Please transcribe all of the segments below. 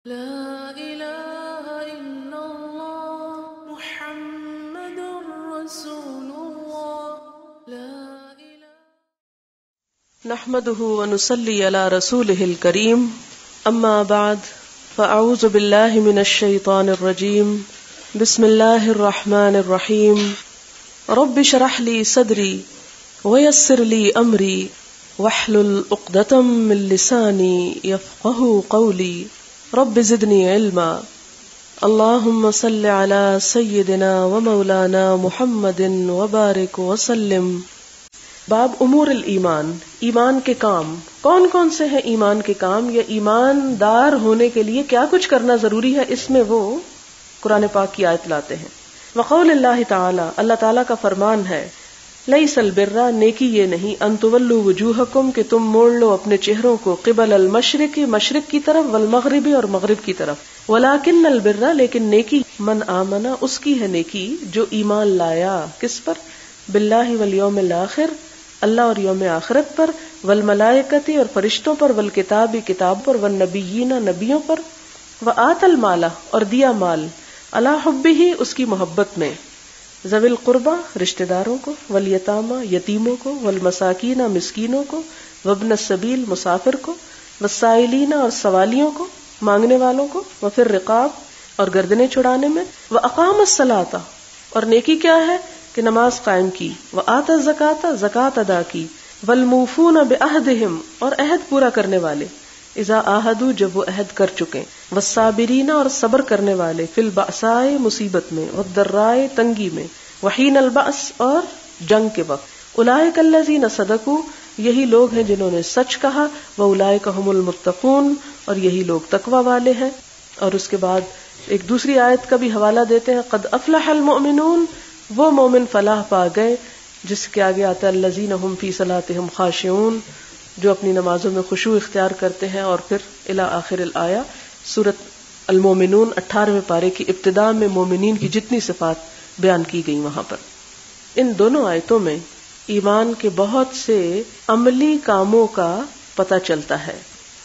لا إله إلا الله محمد رسول الله لا إله نحمده ونصلي على رسوله الكريم أما بعد فأعوذ بالله من الشيطان الرجيم بسم الله الرحمن الرحيم رب اشرح لي صدري ويسر لي أمري واحلل عقدة من لساني يفقهوا قولي رب زدنی علما اللہم صل علی سیدنا و مولانا محمد وبارک وسلم۔ باب امور الایمان، ایمان کے کام کون کون سے ہیں؟ ایمان کے کام یا ایماندار ہونے کے لیے کیا کچھ کرنا ضروری ہے، اس میں وہ قرآن پاک کی آیت لاتے ہیں۔ وقول اللہ تعالی، اللہ تعالیٰ کا فرمان ہے، لیس البر، نیکی یہ نہیں، ان تولوا وجوہکم، کہ تم موڑ لو اپنے چہروں کو، قبل المشرق، مشرق کی طرف، والمغربی، اور مغرب کی طرف، ولکن البر، لیکن نیکی من آمنا، اس کی ہے نیکی جو ایمان لایا، کس پر؟ باللہ والیوم الآخر، اللہ اور یوم آخرت پر، والملائکۃ، اور فرشتوں پر، والکتاب، کتاب پر، والنبیین، نبیوں پر، وآت المال، اور دیا مال، علی حبہ، اس کی محبت میں، ذوی القربہ، رشتہ داروں کو، والیتامى، یتیموں کو، والمساکین، مسکینوں کو، وابن السبیل، مسافر کو، والسائلین، اور سوالیوں کو، مانگنے والوں کو، وفی الرقاب، اور گردنیں چھڑانے میں، واقام الصلاۃ، اور نیکی کیا ہے کہ نماز قائم کی، وآت الزکاۃ، زکوٰۃ ادا کی، والموفون بعہدہم، اور عہد پورا کرنے والے، اذا عاہدوا، جب وہ عہد کر چکے، والصابرین، اور صبر کرنے والے، فی البأساء، مصیبت میں، والضراء، تنگی میں، وحین البأس، اور جنگ کے وقت، اولئک الذین صدقوا، یہی لوگ ہیں جنہوں نے سچ کہا، واولئک هم المتقون، اور یہی لوگ تقوی والے ہیں۔ اور اس کے بعد ایک دوسری آیت کا بھی حوالہ دیتے ہیں، قد افلح المؤمنون، وہ مومن فلاح پا گئے، جس کے آگے آتا ہے الذین هم فی صلاتهم خاشعون، جو اپنی نمازوں میں خشوع اختیار کرتے ہیں، اور پھر الی آخر الآیہ، سورۃ المومنون 18ویں پارے کی ابتداء میں مومنین کی جتنی صفات بیان کی گئی وہاں پر۔ ان دونوں آیتوں میں ایمان کے بہت سے عملی کاموں کا پتہ چلتا ہے،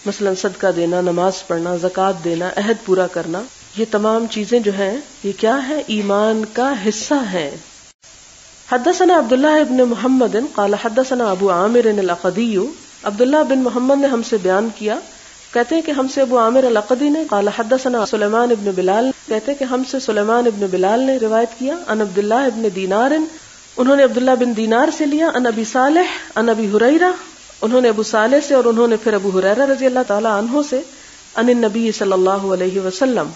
مثلا صدقہ دینا، نماز پڑھنا، زکوٰۃ دینا، عہد پورا کرنا، یہ تمام چیزیں جو ہیں یہ کیا ہے؟ ایمان کا حصہ ہے۔ حدثنا عبداللہ ابن محمد قال حدثنا ابو عامر العقدی، عبداللہ بن محمد نے ہم سے بیان کیا، کہتے ہیں کہ ہم سے ابو عامر العقدی نے، قال حدثنا سلیمان ابن بلال، کہتے ہیں کہ ہم سے سلیمان ابن بلال نے روایت کیا، ان عبداللہ ابن دینار، انہوں نے عبداللہ بن دینار سے لیا، ان ابی صالح، ان ابی ہریرہ، انہوں نے ابو صالح سے، اور انہوں نے پھر ابو ہریرہ رضی اللہ تعالی عنہ سے، ان النبی صلی اللہ علیہ وسلم،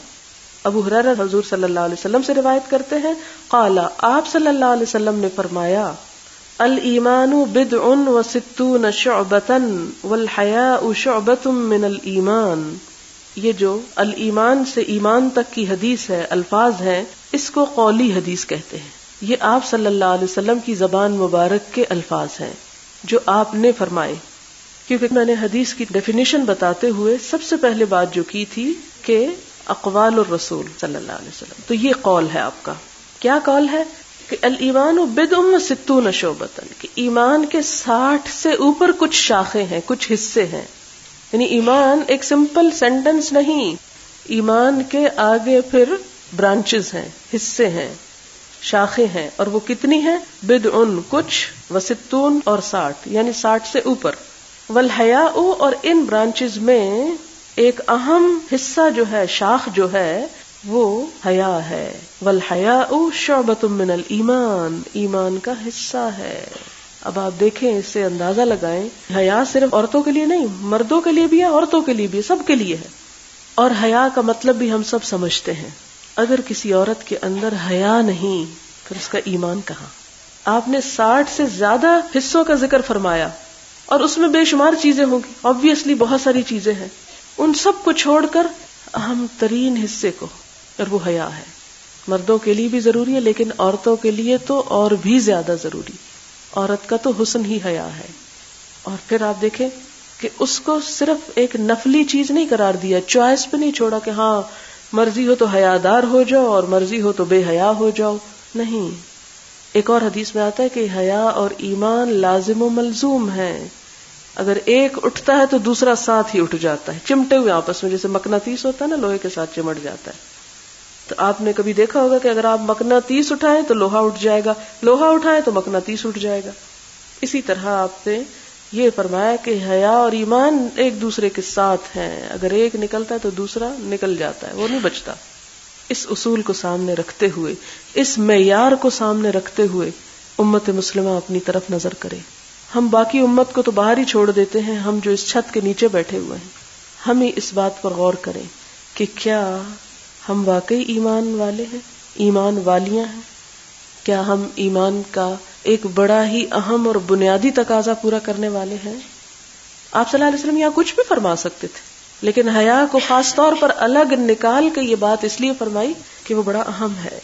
ابو ہریرہ حضور صلی اللہ علیہ وسلم سے روایت کرتے ہیں، قال، آپ صلی اللہ علیہ وسلم نے فرمایا، الایمان بضع وستون شعبۃ والحیاء شعبۃ من الایمان، یہ جو الایمان سے ایمان تک کی حدیث ہے، الفاظ ہیں، اس کو قولی حدیث کہتے ہیں۔ یہ آپ صلی اللہ علیہ وسلم کی زبان مبارک کے الفاظ ہیں جو آپ نے فرمائے، کیونکہ میں نے حدیث کی ڈیفینیشن بتاتے ہوئے سب سے پہلے بات جو کی تھی کہ اقوال الرسول صلی اللہ علیہ وسلم، تو یہ قول ہے آپ کا۔ کیا قول ہے؟ کہ الایمان بضع وستون شعبۃ، کہ ایمان کے 60 سے اوپر کچھ شاخیں ہیں، کچھ حصے ہیں، یعنی ایمان ایک سمپل سینٹنس نہیں، ایمان کے آگے پھر برانچز ہیں، حصے ہیں، شاخیں ہیں، اور وہ کتنی ہیں؟ بضع کچھ، وستون اور 60، یعنی 60 سے اوپر، والحیاء، اور ان برانچز میں ایک اہم حصہ جو ہے، شاخ جو ہے، وہ حیا ہے، والحیاء شعبۃ من الایمان، ایمان کا حصہ ہے۔ اب آپ دیکھیں، اس سے اندازہ لگائیں، حیا صرف عورتوں کے لیے نہیں، مردوں کے لیے بھی ہے، عورتوں کے لیے بھی، سب کے لیے ہے، اور حیا کا مطلب بھی ہم سب سمجھتے ہیں۔ اگر کسی عورت کے اندر حیا نہیں، پھر اس کا ایمان کہاں؟ آپ نے 60 سے زیادہ حصوں کا ذکر فرمایا، اور اس میں بے شمار چیزیں ہوں گی، آبویسلی بہت ساری چیزیں ہیں، ان سب کو چھوڑ کر اہم ترین حصے کو، اور وہ حیا ہے، مردوں کے لیے بھی ضروری ہے، لیکن عورتوں کے لیے تو اور بھی زیادہ ضروری، عورت کا تو حسن ہی حیا ہے۔ اور پھر آپ دیکھیں کہ اس کو صرف ایک نفلی چیز نہیں قرار دیا، چوائس پہ نہیں چھوڑا کہ ہاں مرضی ہو تو حیادار ہو جاؤ اور مرضی ہو تو بے حیا ہو جاؤ، نہیں۔ ایک اور حدیث میں آتا ہے کہ حیا اور ایمان لازم و ملزوم ہیں، اگر ایک اٹھتا ہے تو دوسرا ساتھ ہی اٹھ جاتا ہے، چمٹے ہوئے آپس میں، جیسے مقناطیس ہوتا ہے نا، لوہے کے ساتھ چمٹ جاتا ہے. تو آپ نے کبھی دیکھا ہوگا کہ اگر آپ مقناطیس اٹھائیں تو لوہا اٹھ جائے گا، لوہا اٹھائیں تو مقناطیس اٹھ جائے گا. اسی طرح آپ نے یہ فرمایا کہ حیا اور ایمان ایک دوسرے کے ساتھ ہیں، اگر ایک نکلتا ہے تو دوسرا نکل جاتا ہے، وہ نہیں بچتا. اس اصول کو سامنے رکھتے ہوئے، اس معیار کو سامنے رکھتے ہوئے امت مسلمہ اپنی طرف نظر کرے. ہم باقی امت کو تو باہر ہی چھوڑ دیتے ہیں، ہم جو اس چھت کے نیچے بیٹھے ہوئے ہیں ہم ہی اس بات پر غور کریں کہ کیا ہم واقعی ایمان والے ہیں، ایمان والیاں ہیں. کیا ہم ایمان کا ایک بڑا ہی اہم اور بنیادی تقاضا پورا کرنے والے ہیں؟ آپ صلی اللہ علیہ وسلم یہاں کچھ بھی فرما سکتے تھے، لیکن حیا کو خاص طور پر الگ نکال کے یہ بات اس لیے فرمائی کہ وہ بڑا اہم ہے.